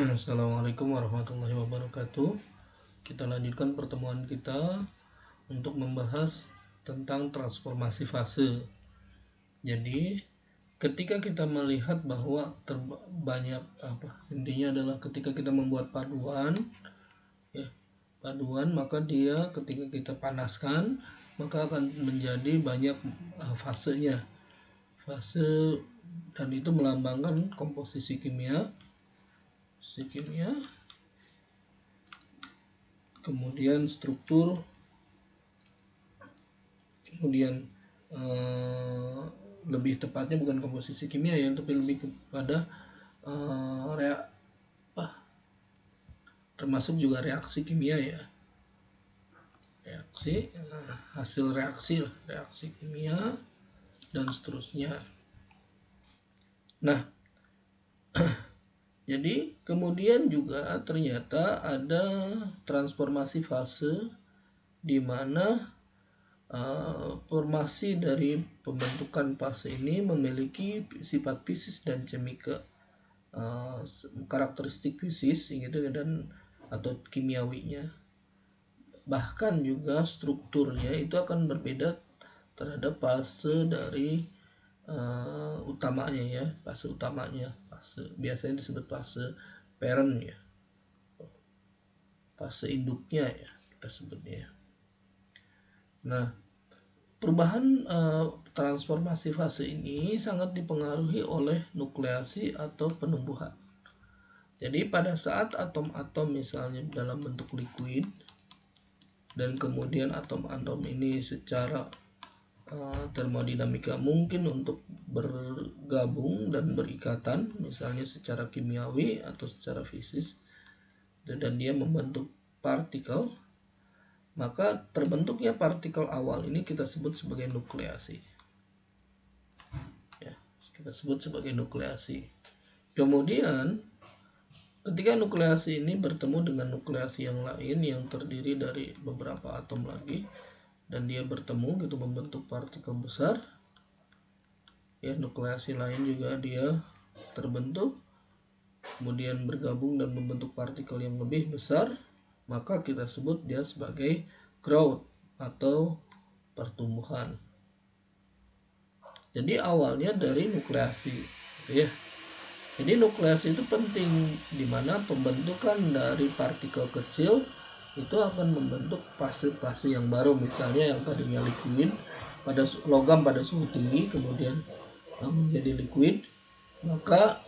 Assalamualaikum warahmatullahi wabarakatuh. Kita lanjutkan pertemuan kita untuk membahas tentang transformasi fase. Jadi, ketika kita melihat bahwa banyak intinya adalah ketika kita membuat paduan, maka dia ketika kita panaskan, maka akan menjadi banyak fasenya. Fase dan itu melambangkan komposisi kimia, kemudian struktur, kemudian lebih tepatnya bukan komposisi kimia ya, tapi lebih kepada termasuk juga reaksi kimia ya, hasil reaksi kimia dan seterusnya. Nah, jadi kemudian juga ternyata ada transformasi fase di mana formasi dari pembentukan fase ini memiliki sifat fisis dan karakteristik fisis gitu dan atau kimiawinya. Bahkan juga strukturnya itu akan berbeda terhadap fase dari utamanya ya, fase biasanya disebut fase parent ya, fase induknya ya kita sebutnya. Nah, perubahan transformasi fase ini sangat dipengaruhi oleh nukleasi atau penumbuhan. Jadi pada saat atom-atom misalnya dalam bentuk liquid dan kemudian atom-atom ini secara termodinamika mungkin untuk bergabung dan berikatan, misalnya secara kimiawi atau secara fisis, dan dia membentuk partikel, maka terbentuknya partikel awal ini kita sebut sebagai nukleasi. Ya, kita sebut sebagai nukleasi. Kemudian ketika nukleasi ini bertemu dengan nukleasi yang lain yang terdiri dari beberapa atom lagi, dan dia bertemu gitu membentuk partikel besar ya, nukleasi lain juga dia terbentuk kemudian bergabung dan membentuk partikel yang lebih besar, maka kita sebut dia sebagai growth atau pertumbuhan. Jadi awalnya dari nukleasi gitu ya. Jadi nukleasi itu penting di mana pembentukan dari partikel kecil itu akan membentuk fase-fase yang baru, misalnya yang tadinya liquid pada logam pada suhu tinggi kemudian menjadi liquid, maka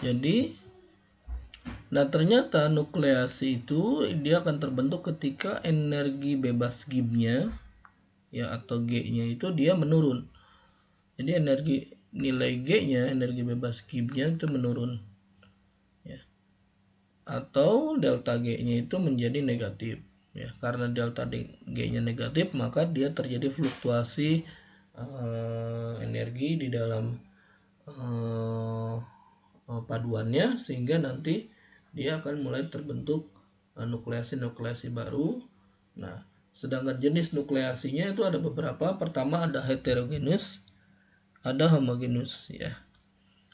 jadi ternyata nukleasi itu dia akan terbentuk ketika energi bebas Gibbs-nya ya atau G-nya itu dia menurun. Jadi nilai G-nya, energi bebas Gibbs-nya itu menurun ya. Atau delta G-nya itu menjadi negatif ya. Karena delta G-nya negatif, maka dia terjadi fluktuasi energi di dalam paduannya, sehingga nanti dia akan mulai terbentuk nukleasi baru. Nah, sedangkan jenis nukleasinya itu ada beberapa. Pertama ada heterogenus, ada homogenus ya.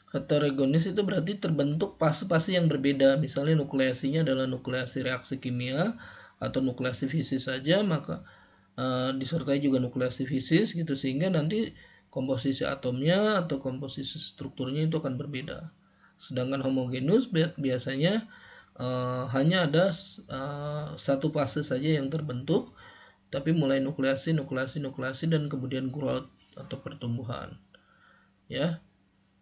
Heterogenus itu berarti terbentuk fase-fase yang berbeda. Misalnya nukleasinya adalah nukleasi reaksi kimia atau nukleasi fisis saja, maka disertai juga nukleasi fisis gitu, sehingga nanti komposisi atomnya atau komposisi strukturnya itu akan berbeda. Sedangkan homogenus biasanya hanya ada satu fase saja yang terbentuk, tapi mulai nukleasi dan kemudian growth atau pertumbuhan ya.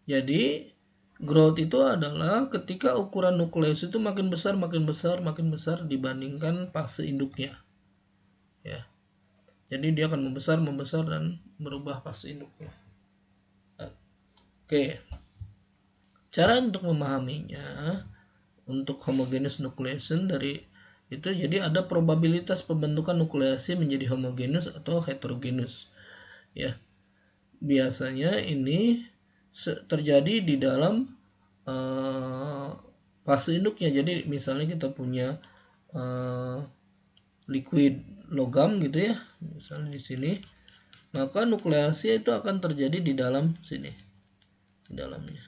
Jadi growth itu adalah ketika ukuran nukleus itu makin besar dibandingkan fase induknya ya. Jadi dia akan membesar dan merubah fase induknya. Oke. Cara untuk memahaminya untuk homogeneous nucleation dari itu, jadi ada probabilitas pembentukan nukleasi menjadi homogeneous atau heterogeneous ya. Biasanya ini terjadi di dalam fase induknya. Jadi misalnya kita punya liquid logam gitu ya, misalnya di sini maka nukleasi itu akan terjadi di dalam sini, di dalamnya.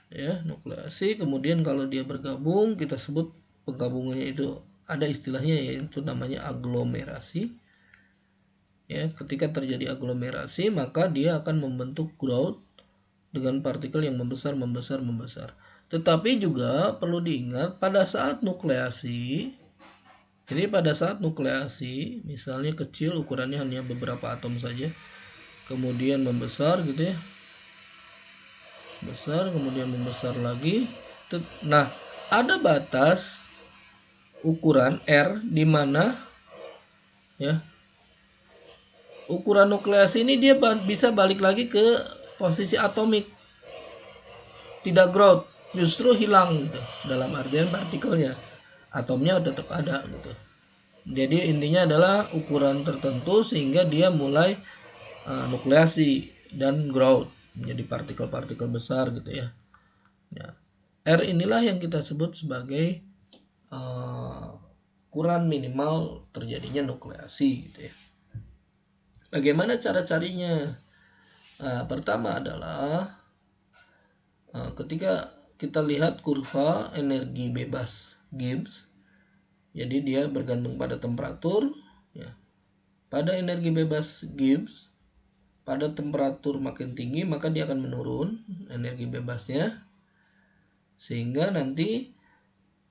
Ya, nukleasi. Kemudian kalau dia bergabung, kita sebut penggabungannya itu ada istilahnya, yaitu namanya aglomerasi. Ya, ketika terjadi aglomerasi, maka dia akan membentuk growth dengan partikel yang membesar. Tetapi juga perlu diingat pada saat nukleasi, jadi pada saat nukleasi, misalnya kecil, ukurannya hanya beberapa atom saja, kemudian membesar gitu ya, besar, kemudian membesar lagi. Nah, ada batas ukuran R di mana ya ukuran nukleasi ini dia bisa balik lagi ke posisi atomik, tidak growth, justru hilang gitu. Dalam artian partikelnya, atomnya tetap ada gitu. Jadi intinya adalah ukuran tertentu sehingga dia mulai nukleasi dan growth menjadi partikel-partikel besar gitu ya. Ya. R inilah yang kita sebut sebagai ukuran minimal terjadinya nukleasi gitu ya. Bagaimana cara-carinya? Nah, pertama adalah ketika kita lihat kurva energi bebas Gibbs, jadi dia bergantung pada temperatur. Ya. Pada energi bebas Gibbs, pada temperatur makin tinggi maka dia akan menurun energi bebasnya, sehingga nanti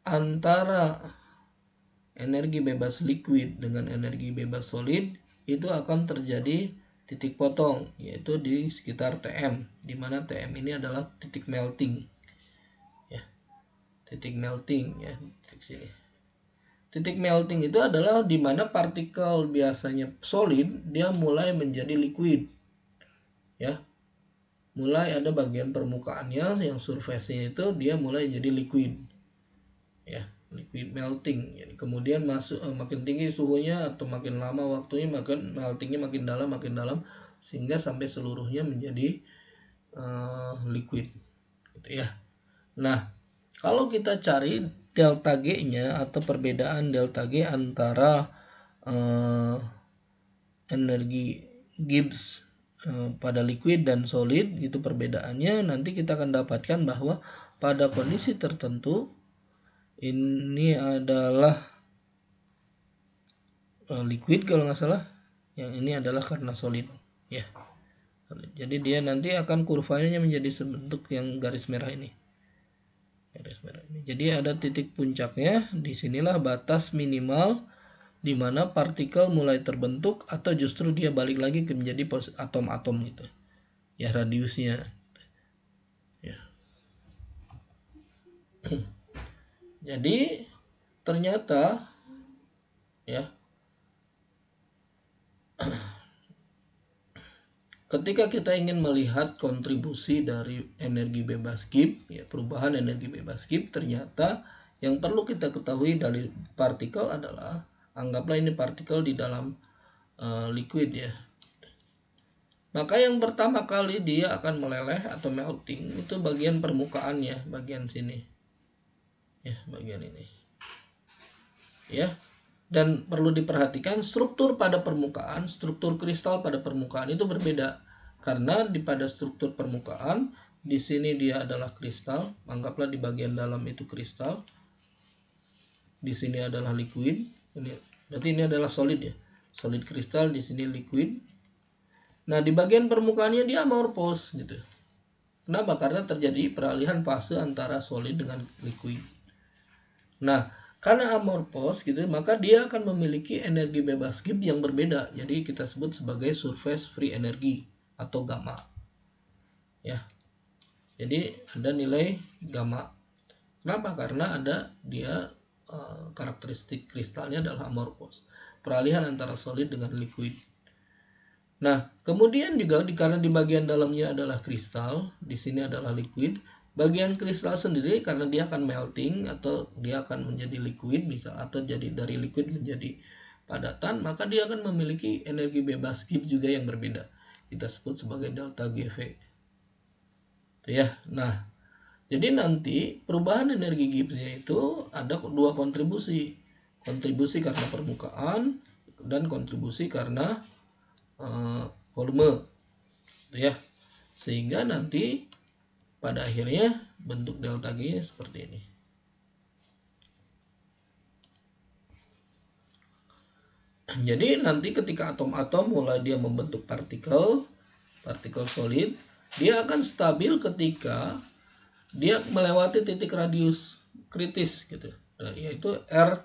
antara energi bebas liquid dengan energi bebas solid itu akan terjadi titik potong, yaitu di sekitar TM, di mana TM ini adalah titik melting. Ya, titik melting ya, titik sini. Titik melting itu adalah di mana partikel biasanya solid dia mulai menjadi liquid. Ya. Mulai ada bagian permukaannya yang surface-nya itu dia mulai jadi liquid. Ya, liquid melting. Jadi kemudian masuk makin tinggi suhunya atau makin lama waktunya, makin meltingnya makin dalam sehingga sampai seluruhnya menjadi liquid gitu ya. Nah, kalau kita cari delta G-nya atau perbedaan delta G antara energi Gibbs pada liquid dan solid, itu perbedaannya, nanti kita akan dapatkan bahwa pada kondisi tertentu ini adalah liquid kalau nggak salah, yang ini adalah karena solid ya. Jadi dia nanti akan kurvanya menjadi sebentuk yang garis merah ini. Jadi ada titik puncaknya, disinilah batas minimal di mana partikel mulai terbentuk atau justru dia balik lagi ke menjadi atom-atom gitu ya, radiusnya ya. Jadi ternyata ya ketika kita ingin melihat kontribusi dari energi bebas Gibbs ya, perubahan energi bebas Gibbs, ternyata yang perlu kita ketahui dari partikel adalah, anggaplah ini partikel di dalam liquid ya. Maka yang pertama kali dia akan meleleh atau melting itu bagian permukaannya, bagian sini. Ya, bagian ini. Ya. Dan perlu diperhatikan struktur pada permukaan, struktur kristal pada permukaan itu berbeda. Karena pada struktur permukaan, di sini dia adalah kristal, anggaplah di bagian dalam itu kristal. Di sini adalah liquid. Berarti ini adalah solid ya. Solid kristal, di sini liquid. Nah, di bagian permukaannya dia amorphous gitu. Kenapa? Karena terjadi peralihan fase antara solid dengan liquid. Nah, karena amorphous gitu, maka dia akan memiliki energi bebas Gibbs yang berbeda. Jadi kita sebut sebagai surface free energy atau gamma. Ya. Jadi ada nilai gamma. Kenapa? Karena ada dia karakteristik kristalnya adalah amorphous. Peralihan antara solid dengan liquid. Nah, kemudian juga karena di bagian dalamnya adalah kristal, di sini adalah liquid. Bagian kristal sendiri karena dia akan melting atau dia akan menjadi liquid misal, atau jadi dari liquid menjadi padatan, maka dia akan memiliki energi bebas Gibbs juga yang berbeda. Kita sebut sebagai delta GV. Ya. Nah, jadi nanti perubahan energi Gibbsnya itu ada dua kontribusi. Kontribusi karena permukaan dan kontribusi karena volume, gitu ya. Sehingga nanti pada akhirnya bentuk delta G seperti ini. Jadi nanti ketika atom-atom mulai dia membentuk partikel solid, dia akan stabil ketika dia melewati titik radius kritis gitu, yaitu R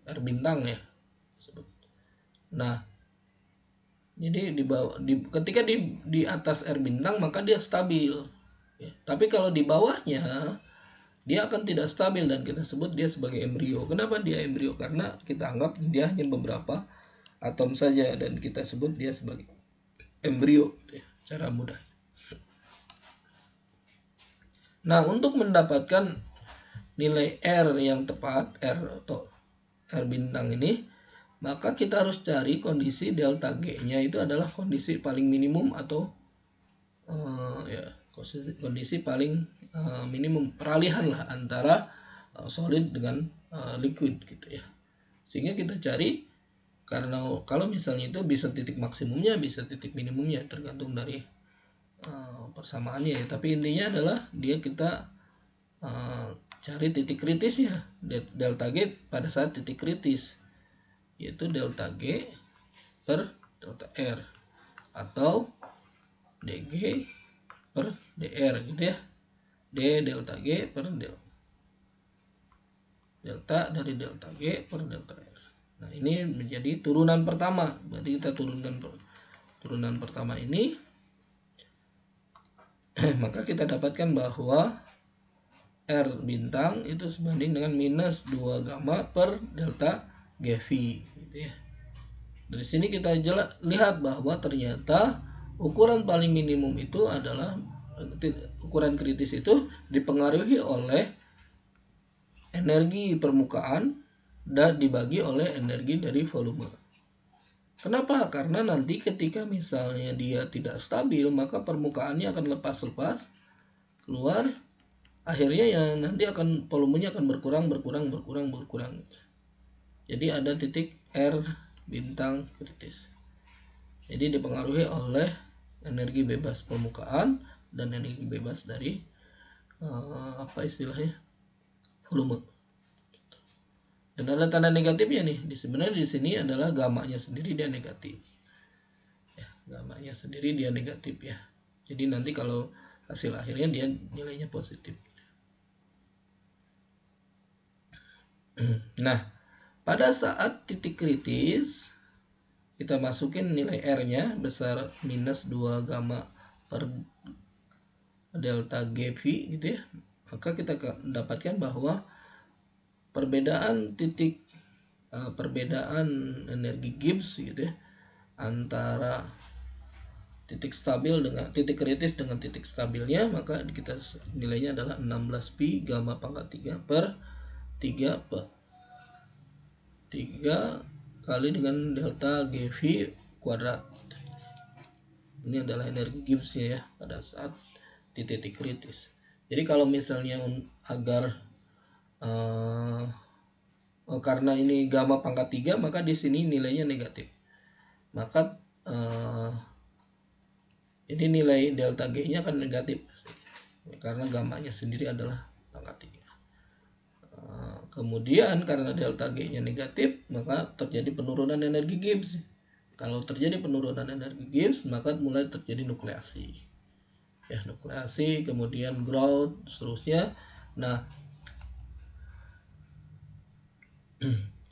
R bintang ya. Nah, jadi ketika di atas R bintang maka dia stabil. Ya. Tapi kalau di bawahnya dia akan tidak stabil dan kita sebut dia sebagai embrio. Kenapa dia embrio? Karena kita anggap dia hanya beberapa atom saja dan kita sebut dia sebagai embrio, ya, cara mudah. Nah, untuk mendapatkan nilai R yang tepat, R atau R bintang ini, maka kita harus cari kondisi delta G-nya itu adalah kondisi paling minimum atau kondisi paling minimum, peralihan lah antara solid dengan liquid gitu ya. Sehingga kita cari, karena kalau misalnya itu bisa titik maksimumnya, bisa titik minimumnya, tergantung dari persamaannya ya. Tapi intinya adalah kita cari titik kritisnya, delta G pada saat titik kritis, yaitu delta G per delta R atau dG per dr gitu ya. D delta G per delta dari delta G per delta R. Nah, ini menjadi turunan pertama. Berarti kita turunkan turunan pertama ini maka kita dapatkan bahwa R bintang itu sebanding dengan minus 2 gamma per delta GV gitu ya. Dari sini kita lihat bahwa ternyata ukuran paling minimum itu adalah ukuran kritis itu dipengaruhi oleh energi permukaan dan dibagi oleh energi dari volume. Kenapa? Karena nanti ketika misalnya dia tidak stabil, maka permukaannya akan lepas-lepas keluar, akhirnya ya nanti volumenya akan berkurang. Jadi ada titik R bintang kritis. Jadi dipengaruhi oleh energi bebas permukaan dan energi bebas dari volume. Dan ada tanda negatifnya nih. Sebenarnya di sini adalah gamanya sendiri dia negatif. Ya, gamanya sendiri dia negatif ya. Jadi nanti kalau hasil akhirnya dia nilainya positif. Nah, pada saat titik kritis kita masukin nilai R-nya besar minus 2 gamma per delta GV gitu ya. Maka kita dapatkan bahwa perbedaan energi Gibbs gitu ya antara titik stabil dengan titik kritis dengan titik stabilnya, maka kita nilainya adalah 16 pi gamma pangkat 3 per 3 kali dengan delta GV kuadrat. Ini adalah energi Gibbs-nya ya pada saat di titik kritis. Jadi kalau misalnya agar karena ini gamma pangkat 3, maka di sini nilainya negatif. Maka ini nilai delta G-nya akan negatif karena gammanya sendiri adalah pangkat 3. Kemudian karena delta G-nya negatif, maka terjadi penurunan energi Gibbs. Kalau terjadi penurunan energi Gibbs, maka mulai terjadi nukleasi. Ya, nukleasi, kemudian growth, seterusnya. Nah,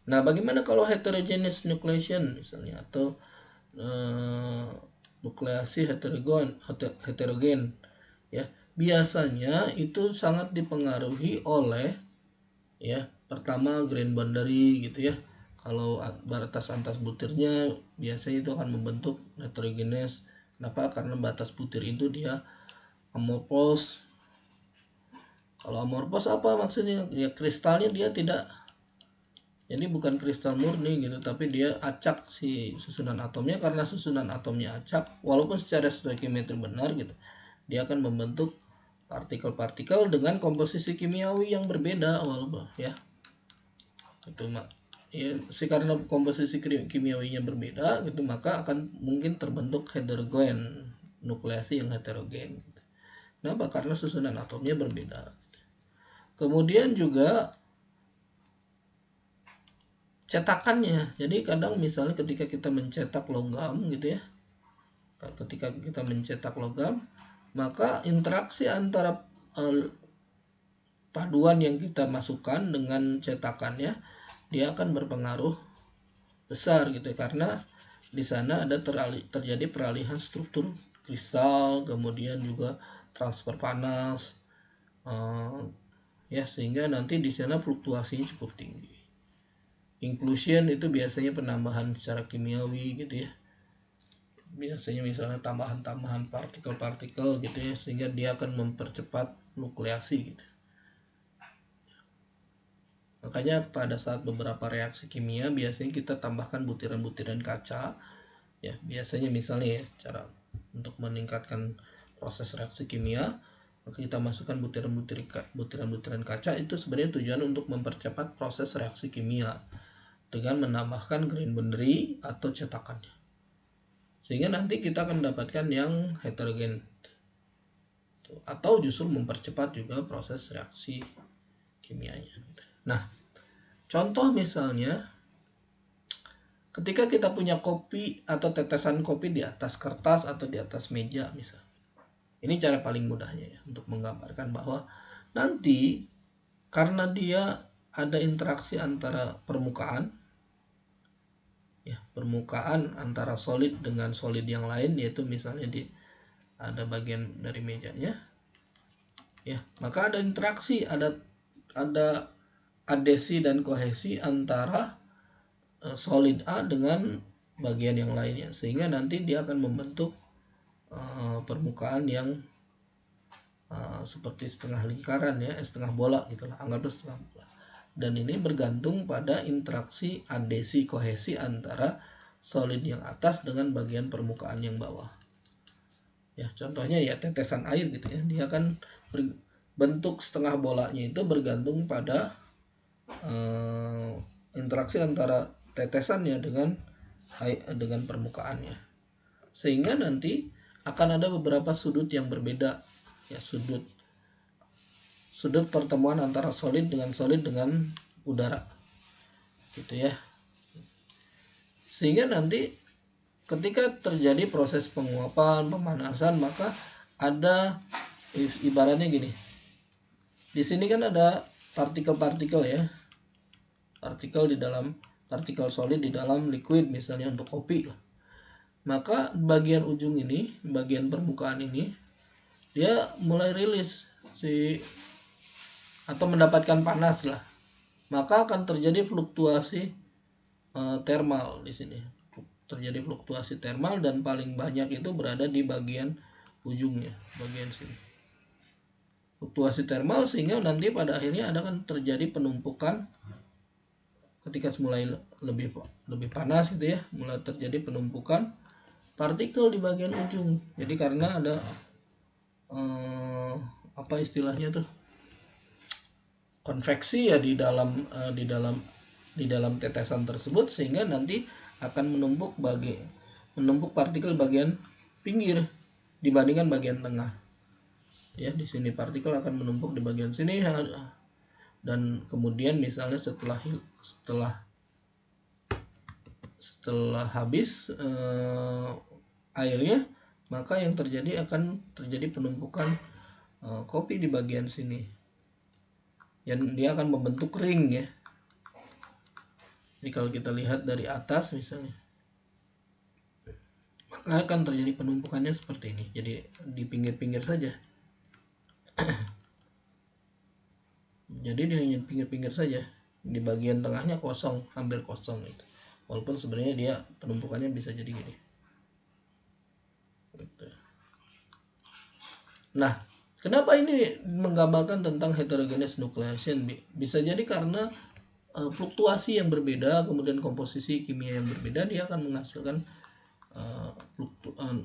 bagaimana kalau heterogeneous nucleation misalnya, atau nukleasi heterogen ya, biasanya itu sangat dipengaruhi oleh ya, pertama grain boundary gitu ya. Kalau batas antar butirnya biasanya itu akan membentuk heterogeneous. Kenapa? Karena batas butir itu dia amorphous. Kalau amorphous apa maksudnya? Ya kristalnya dia tidak, jadi bukan kristal murni gitu, tapi dia acak si susunan atomnya. Karena susunan atomnya acak, walaupun secara stoichiometri benar gitu, dia akan membentuk partikel-partikel dengan komposisi kimiawi yang berbeda walaupun ya. Itu ya karena komposisi kimiawinya berbeda gitu, maka akan mungkin terbentuk heterogen, nukleasi yang heterogen gitu. Kenapa? Karena susunan atomnya berbeda. Kemudian juga cetakannya. Jadi kadang misalnya ketika kita mencetak logam gitu ya, ketika kita mencetak logam, maka interaksi antara paduan yang kita masukkan dengan cetakannya, dia akan berpengaruh besar gitu ya, karena di sana ada terjadi peralihan struktur kristal, kemudian juga transfer panas, ya, sehingga nanti di sana fluktuasinya cukup tinggi. Inclusion itu biasanya penambahan secara kimiawi gitu ya, biasanya misalnya tambahan-tambahan partikel-partikel gitu ya, sehingga dia akan mempercepat nukleasi gitu. Makanya pada saat beberapa reaksi kimia biasanya kita tambahkan butiran-butiran kaca ya, biasanya misalnya ya, cara untuk meningkatkan proses reaksi kimia, maka kita masukkan butiran-butiran kaca. Itu sebenarnya tujuan untuk mempercepat proses reaksi kimia dengan menambahkan grain boundary atau cetakannya, sehingga nanti kita akan mendapatkan yang heterogen atau justru mempercepat juga proses reaksi kimianya. Nah, contoh misalnya ketika kita punya kopi atau tetesan kopi di atas kertas atau di atas meja misalnya. Ini cara paling mudahnya ya untuk menggambarkan bahwa nanti karena dia ada interaksi antara permukaan ya, permukaan antara solid dengan solid yang lain, yaitu misalnya ada bagian dari mejanya ya, maka ada interaksi, ada adhesi dan kohesi antara solid A dengan bagian yang lainnya, sehingga nanti dia akan membentuk permukaan yang seperti setengah lingkaran ya, setengah bola gitulah, anggaplah setengah bola. Dan ini bergantung pada interaksi adhesi kohesi antara solid yang atas dengan bagian permukaan yang bawah. Ya, contohnya ya tetesan air gitu ya, dia akan bentuk setengah bolanya itu bergantung pada interaksi antara tetesannya dengan permukaannya, sehingga nanti akan ada beberapa sudut yang berbeda ya, sudut pertemuan antara solid dengan udara gitu ya, sehingga nanti ketika terjadi proses penguapan, pemanasan, maka ada ibaratnya gini, di sini kan ada partikel-partikel ya, partikel solid di dalam liquid misalnya untuk kopi lah. Maka bagian ujung ini, bagian permukaan ini, dia mulai rilis atau mendapatkan panas lah. Maka akan terjadi fluktuasi termal di sini. Terjadi fluktuasi termal dan paling banyak itu berada di bagian ujungnya, bagian sini. Fluktuasi termal sehingga nanti pada akhirnya akan terjadi penumpukan. Ketika mulai lebih panas gitu ya, mulai terjadi penumpukan partikel di bagian ujung. Jadi karena ada apa istilahnya tuh, konveksi ya di dalam tetesan tersebut, sehingga nanti akan menumpuk partikel bagian pinggir dibandingkan bagian tengah. Ya, di sini partikel akan menumpuk di bagian sini, dan kemudian misalnya setelah habis airnya, maka yang terjadi akan terjadi penumpukan kopi di bagian sini, dan dia akan membentuk ring ya. Jadi kalau kita lihat dari atas misalnya, maka akan terjadi penumpukannya seperti ini. Jadi di pinggir-pinggir saja. Jadi di pinggir-pinggir saja, di bagian tengahnya kosong, hampir kosong gitu. Walaupun sebenarnya dia penumpukannya bisa jadi gini. Gitu. Nah, kenapa ini menggambarkan tentang heterogeneous nucleation? Bisa jadi karena fluktuasi yang berbeda, kemudian komposisi kimia yang berbeda, dia akan menghasilkan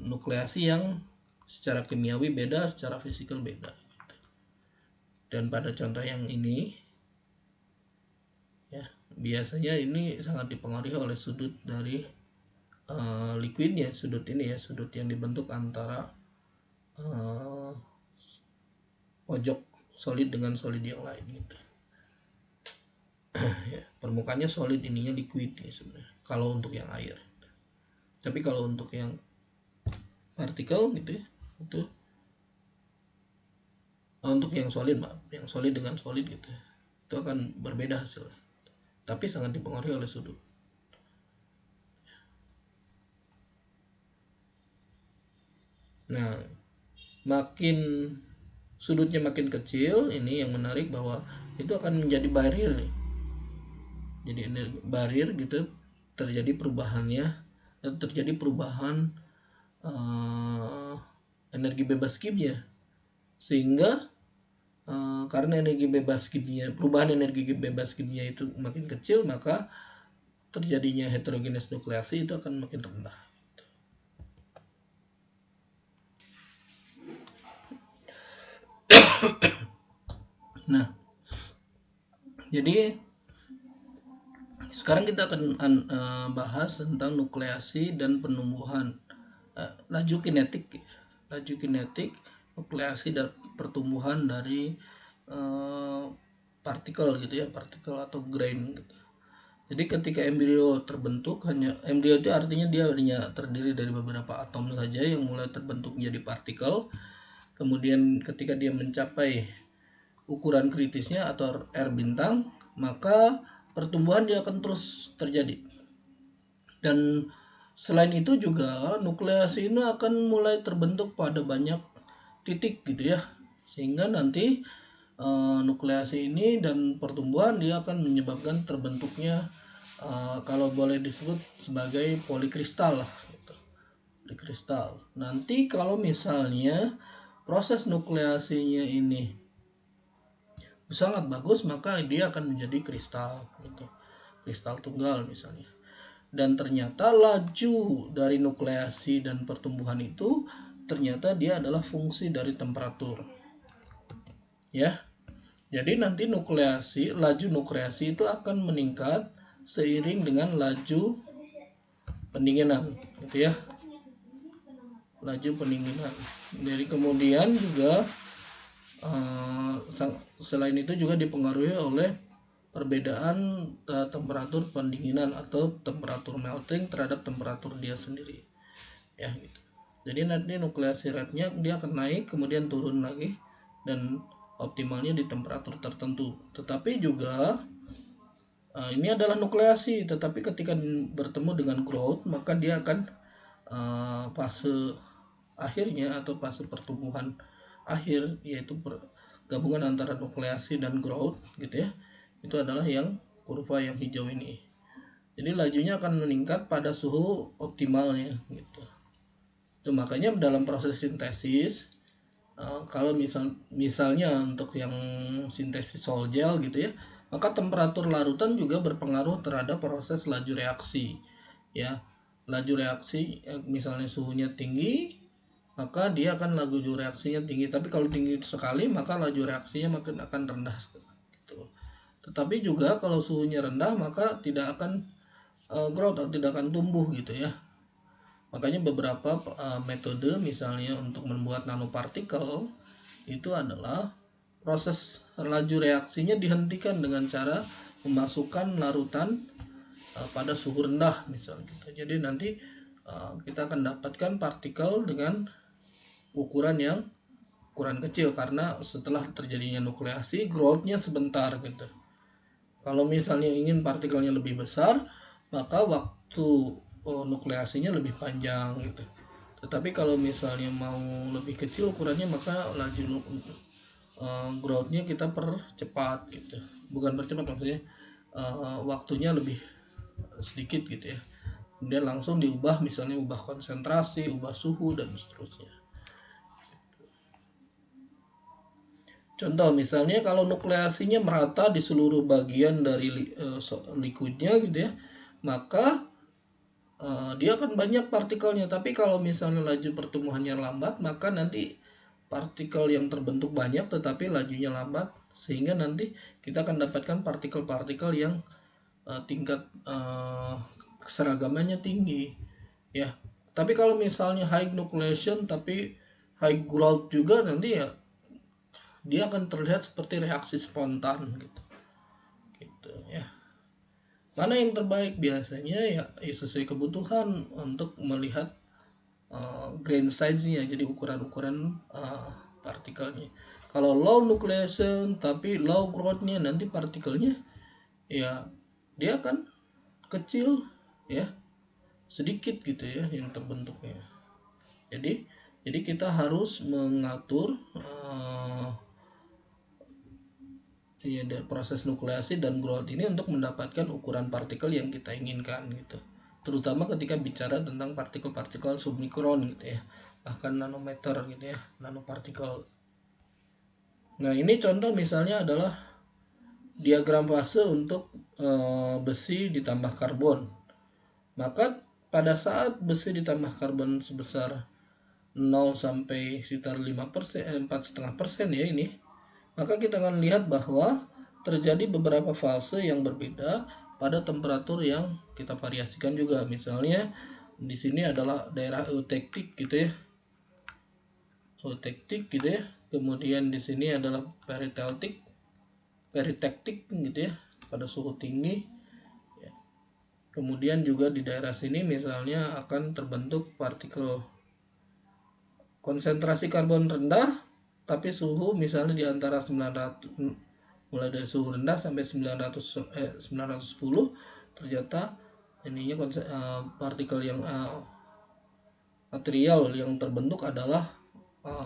nukleasi yang secara kimiawi beda, secara fisikal beda. Dan pada contoh yang ini ya. Biasanya ini sangat dipengaruhi oleh sudut dari liquidnya, sudut ini ya, sudut yang dibentuk antara pojok solid dengan solid yang lain gitu. Ya, permukaannya solid, ininya liquid ya sebenarnya kalau untuk yang air. Tapi kalau untuk yang partikel gitu ya, itu untuk yang solid, yang solid dengan solid gitu, itu akan berbeda hasilnya. Tapi sangat dipengaruhi oleh sudut. Nah, makin sudutnya makin kecil, ini yang menarik bahwa itu akan menjadi barrier nih. Jadi energi barrier gitu, terjadi perubahan energi bebas kimia, sehingga karena perubahan energi bebas kimia itu makin kecil, maka terjadinya heterogenes nukleasi itu akan makin rendah. Nah, jadi sekarang kita akan bahas tentang nukleasi dan penumbuhan, laju kinetik, nukleasi dan pertumbuhan dari partikel gitu ya, partikel atau grain gitu. Jadi ketika embrio terbentuk, embrio itu artinya dia hanya terdiri dari beberapa atom saja yang mulai terbentuk menjadi partikel. Kemudian ketika dia mencapai ukuran kritisnya atau R bintang, maka pertumbuhan dia akan terus terjadi. Dan selain itu juga nukleasi ini akan mulai terbentuk pada banyak titik gitu ya, sehingga nanti nukleasi ini dan pertumbuhan dia akan menyebabkan terbentuknya kalau boleh disebut sebagai polikristal lah gitu. Polikristal. Nanti kalau misalnya proses nukleasinya ini sangat bagus, maka dia akan menjadi kristal gitu. Kristal tunggal misalnya. Dan ternyata laju dari nukleasi dan pertumbuhan itu ternyata dia adalah fungsi dari temperatur. Ya. Jadi nanti laju nukleasi itu akan meningkat seiring dengan laju pendinginan, gitu ya. Laju pendinginan. Jadi kemudian juga selain itu juga dipengaruhi oleh perbedaan temperatur pendinginan atau temperatur melting terhadap temperatur dia sendiri. Ya, gitu. Jadi nanti nukleasi rate-nya dia akan naik kemudian turun lagi dan optimalnya di temperatur tertentu. Tetapi juga ini adalah nukleasi, tetapi ketika bertemu dengan growth maka dia akan fase akhirnya atau fase pertumbuhan akhir, yaitu gabungan antara nukleasi dan growth gitu ya. Itu adalah yang kurva yang hijau ini. Jadi lajunya akan meningkat pada suhu optimalnya gitu. Itu makanya dalam proses sintesis kalau misalnya untuk yang sintesis sol gel gitu ya, maka temperatur larutan juga berpengaruh terhadap proses laju reaksi. Ya, laju reaksi misalnya suhunya tinggi, maka dia akan laju reaksinya tinggi. Tapi kalau tinggi sekali, maka laju reaksinya makin akan rendah. Gitu. Tetapi juga kalau suhunya rendah, maka tidak akan growth atau tidak akan tumbuh gitu ya. Makanya beberapa metode misalnya untuk membuat nanopartikel itu adalah proses laju reaksinya dihentikan dengan cara memasukkan larutan pada suhu rendah misalnya gitu. Jadi nanti kita akan dapatkan partikel dengan ukuran kecil karena setelah terjadinya nukleasi growth-nya sebentar gitu. Kalau misalnya ingin partikelnya lebih besar, maka waktu nukleasinya lebih panjang gitu. Tetapi kalau misalnya mau lebih kecil ukurannya, maka laju growth-nya kita percepat gitu. Bukan percepat, maksudnya waktunya lebih sedikit gitu ya. Kemudian langsung diubah, misalnya ubah konsentrasi, ubah suhu dan seterusnya. Contoh misalnya kalau nukleasinya merata di seluruh bagian dari liquidnya gitu ya, maka dia akan banyak partikelnya. Tapi kalau misalnya laju pertumbuhannya lambat, maka nanti partikel yang terbentuk banyak tetapi lajunya lambat, sehingga nanti kita akan dapatkan partikel-partikel yang tingkat keseragamannya tinggi ya. Tapi kalau misalnya high nucleation tapi high growth juga, nanti ya dia akan terlihat seperti reaksi spontan gitu ya. Mana yang terbaik biasanya ya sesuai kebutuhan untuk melihat grain size-nya, jadi ukuran-ukuran partikelnya. Kalau low nucleation tapi low growth-nya, nanti partikelnya ya dia akan kecil ya, sedikit gitu ya yang terbentuknya. Jadi kita harus mengatur proses nukleasi dan growth ini untuk mendapatkan ukuran partikel yang kita inginkan gitu. Terutama ketika bicara tentang partikel-partikel submikron gitu ya, bahkan nanometer gitu ya, nanopartikel. Nah, ini contoh misalnya adalah diagram fase untuk besi ditambah karbon. Maka pada saat besi ditambah karbon sebesar 0 sampai sekitar 5%, 4,5% ya ini, maka kita akan lihat bahwa terjadi beberapa fase yang berbeda pada temperatur yang kita variasikan juga. Misalnya di sini adalah daerah eutektik gitu ya, eutektik gitu ya. Kemudian di sini adalah peritektik gitu ya, pada suhu tinggi. Kemudian juga di daerah sini misalnya akan terbentuk partikel konsentrasi karbon rendah tapi suhu misalnya di antara 900, mulai dari suhu rendah sampai 910, ternyata ininya partikel yang material yang terbentuk adalah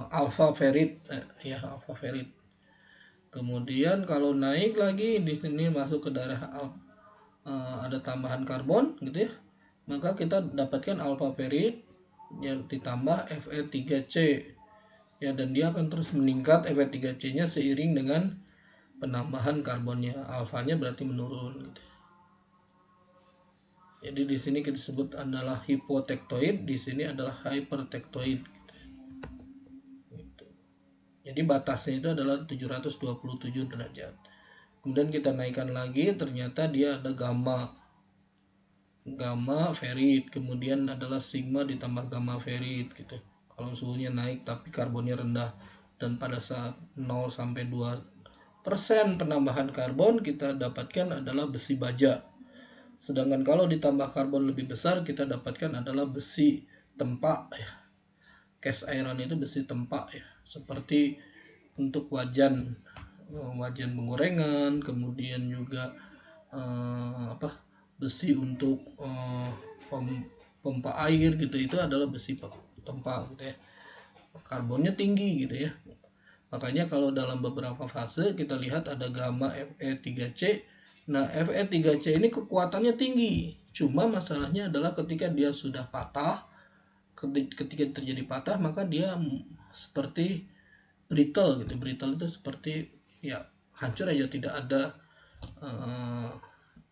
alpha ferrit ya, alpha ferrit. Kemudian kalau naik lagi di sini masuk ke daerah ada tambahan karbon gitu ya, maka kita dapatkan alpha ferrit yang ditambah Fe3C ya, dan dia akan terus meningkat Fe3C-nya seiring dengan penambahan karbonnya. Alfanya berarti menurun gitu. Jadi di sini kita sebut adalah hipotektoid, di sini adalah hypertektoid gitu. Jadi batasnya itu adalah 727 derajat. Kemudian kita naikkan lagi, ternyata dia ada gamma ferrit, kemudian adalah sigma ditambah gamma ferrit gitu. Kalau suhunya naik tapi karbonnya rendah, dan pada saat 0 sampai 2% penambahan karbon, kita dapatkan adalah besi baja. Sedangkan kalau ditambah karbon lebih besar, kita dapatkan adalah besi tempa ya. Cast iron itu besi tempa ya, seperti untuk wajan penggorengan, kemudian juga besi untuk pompa air gitu, itu adalah besi tempa gitu ya. Karbonnya tinggi gitu ya. Makanya kalau dalam beberapa fase kita lihat ada gamma Fe3C. Nah, Fe3C ini kekuatannya tinggi. Cuma masalahnya adalah ketika dia sudah patah, ketika terjadi patah, maka dia seperti brittle gitu. Brittle itu seperti ya hancur aja, tidak ada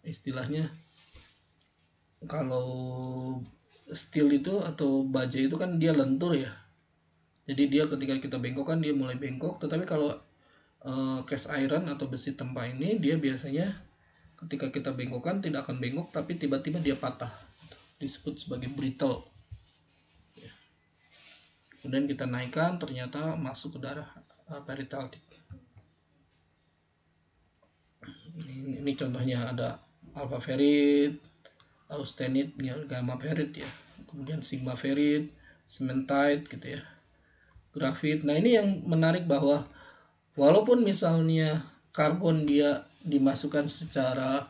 istilahnya, kalau steel itu atau baja itu kan dia lentur ya. Jadi dia ketika kita bengkokkan dia mulai bengkok. Tetapi kalau cast iron atau besi tempa ini, dia biasanya ketika kita bengkokkan tidak akan bengkok, tapi tiba-tiba dia patah. Disebut sebagai brittle. Kemudian kita naikkan, ternyata masuk ke daerah peritaltik. Ini contohnya ada alpha ferrit, austenite, gamma ferrit ya. Kemudian sigma ferrit, cementite gitu ya, grafit. Nah, ini yang menarik bahwa walaupun misalnya karbon dia dimasukkan secara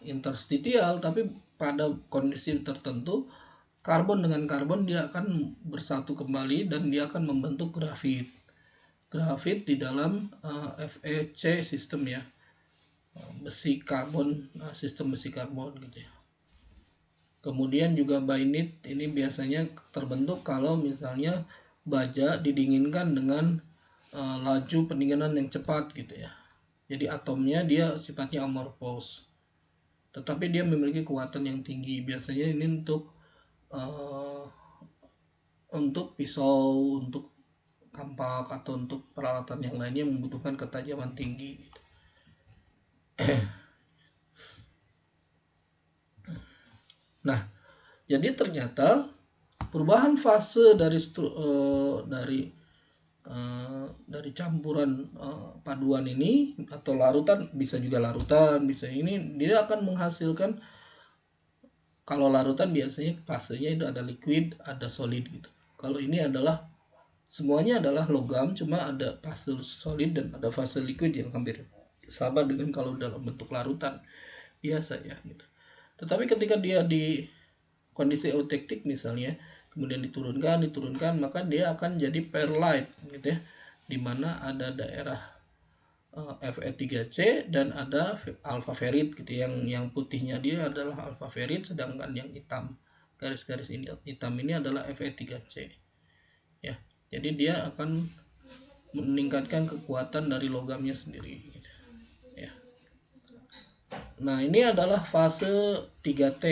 interstitial, tapi pada kondisi tertentu karbon dengan karbon dia akan bersatu kembali dan dia akan membentuk grafit di dalam FeC sistem ya, besi karbon, sistem besi karbon gitu ya. Kemudian juga bainit ini biasanya terbentuk kalau misalnya baja didinginkan dengan laju pendinginan yang cepat gitu ya. Jadi atomnya dia sifatnya amorphous, tetapi dia memiliki kekuatan yang tinggi. Biasanya ini untuk pisau, untuk kampak, atau untuk peralatan yang lainnya membutuhkan ketajaman tinggi. Nah, jadi ternyata perubahan fase dari campuran paduan ini atau larutan, bisa juga larutan, bisa ini, dia akan menghasilkan, kalau larutan biasanya fasenya itu ada liquid, ada solid gitu. Kalau ini adalah semuanya adalah logam, cuma ada fase solid dan ada fase liquid yang hampir sama dengan kalau dalam bentuk larutan biasa ya gitu. Tetapi ketika dia di kondisi eutektik misalnya, kemudian diturunkan, maka dia akan jadi perlite gitu ya, di mana ada daerah Fe3C dan ada alpha ferrit gitu. Yang putihnya dia adalah alpha ferrit, sedangkan yang hitam, garis-garis ini hitam ini adalah Fe3C ya. Jadi dia akan meningkatkan kekuatan dari logamnya sendiri gitu, ya. Nah, ini adalah fase 3T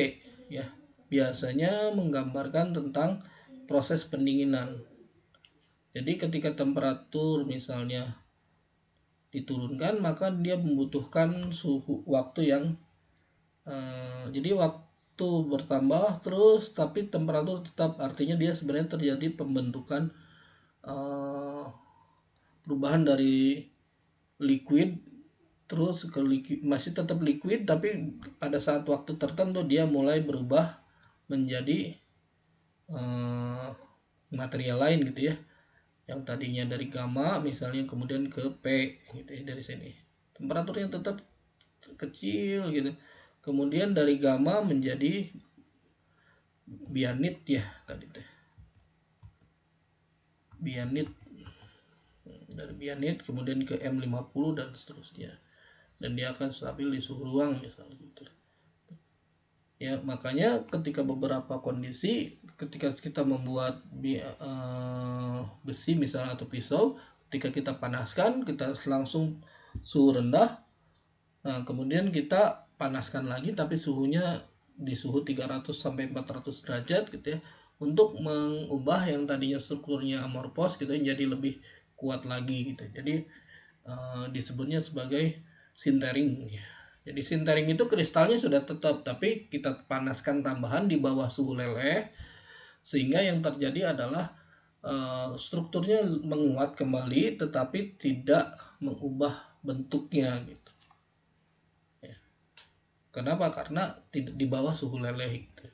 ya. Biasanya menggambarkan tentang proses pendinginan. Jadi ketika temperatur misalnya diturunkan, maka dia membutuhkan waktu yang jadi waktu bertambah terus tapi temperatur tetap, artinya dia sebenarnya terjadi pembentukan perubahan dari liquid terus ke liquid, masih tetap liquid tapi pada saat waktu tertentu dia mulai berubah menjadi material lain gitu ya, yang tadinya dari gamma misalnya kemudian ke P gitu ya, dari sini temperaturnya tetap kecil gitu, kemudian dari gamma menjadi bianit ya, tadi teh bianit, dari bianit kemudian ke M50 dan seterusnya, dan dia akan stabil di suhu ruang misalnya gitu ya. Makanya ketika beberapa kondisi, ketika kita membuat besi misalnya atau pisau, ketika kita panaskan, kita langsung suhu rendah, nah kemudian kita panaskan lagi tapi suhunya di suhu 300 sampai 400 derajat gitu ya, untuk mengubah yang tadinya strukturnya amorphous gitu ya, jadi lebih kuat lagi gitu. Jadi disebutnya sebagai sintering ya. Jadi sintering itu kristalnya sudah tetap, tapi kita panaskan tambahan di bawah suhu leleh, sehingga yang terjadi adalah strukturnya menguat kembali, tetapi tidak mengubah bentuknya gitu. Ya. Kenapa? Karena tidak di bawah suhu leleh gitu.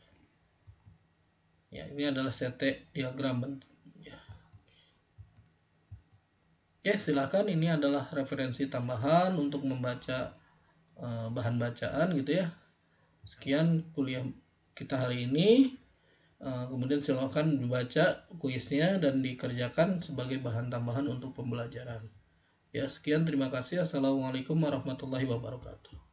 Ya, ini adalah CT diagram. Ya. Oke, silakan, ini adalah referensi tambahan untuk membaca bahan bacaan gitu ya. Sekian kuliah kita hari ini. Kemudian silakan dibaca kuisnya dan dikerjakan sebagai bahan tambahan untuk pembelajaran. Ya, sekian, terima kasih. Assalamualaikum warahmatullahi wabarakatuh.